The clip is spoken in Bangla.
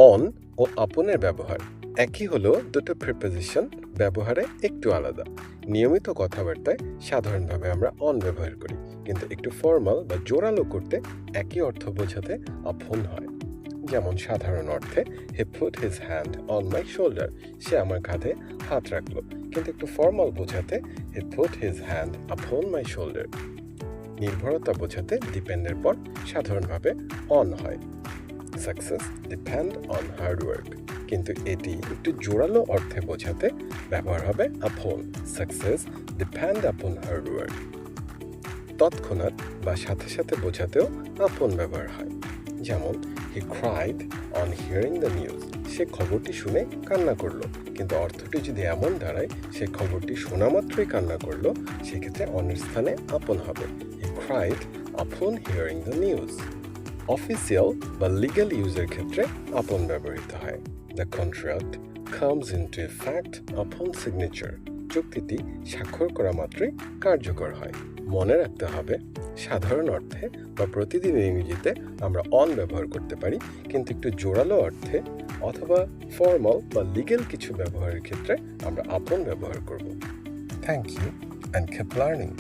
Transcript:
অন ও আপনের ব্যবহার একই হলেও দুটো প্রিপোজিশন ব্যবহারে একটু আলাদা। নিয়মিত কথাবার্তায় সাধারণভাবে আমরা অন ব্যবহার করি, কিন্তু একটু ফর্মাল বা জোরালো করতে একই অর্থ বোঝাতে আপন হয়। যেমন সাধারণ অর্থে he put his hand on my shoulder, সে আমার কাঁধে হাত রাখলো, কিন্তু একটু ফর্মাল বোঝাতে হি পুট হিজ হ্যান্ড আপন মাই শোল্ডার। নির্ভরতা বোঝাতে ডিপেন্ডের পর সাধারণভাবে অন হয়। সাকসেস ডিপেন্ড অন হার্ডওয়ার্ক, কিন্তু এটি একটু জোরালো অর্থে বোঝাতে ব্যবহার হবে upon. Success depend upon hard work. তৎক্ষণাৎ বা সাথে সাথে বোঝাতেও আপন ব্যবহার হয়। যেমন he cried on hearing the news, সে খবরটি শুনে কান্না করলো, কিন্তু অর্থটি যদি এমন দাঁড়ায় সে খবরটি শোনা মাত্রই কান্না করলো, সেক্ষেত্রে অন্যের স্থানে আপন হবে। He cried upon hearing the news. Official বা লিগ্যাল ইউজের ক্ষেত্রে আপন ব্যবহৃত হয়। The contract comes into effect upon signature, চুক্তিটি স্বাক্ষর করা মাত্রই কার্যকর হয়। মনে রাখতে হবে, সাধারণ অর্থে বা প্রতিদিনের ইংরেজিতে আমরা অন ব্যবহার করতে পারি, কিন্তু একটু জোরালো অর্থে অথবা ফর্মাল বা লিগ্যাল কিছু ব্যবহারের ক্ষেত্রে আমরা আপন ব্যবহার করব। Thank you and keep learning.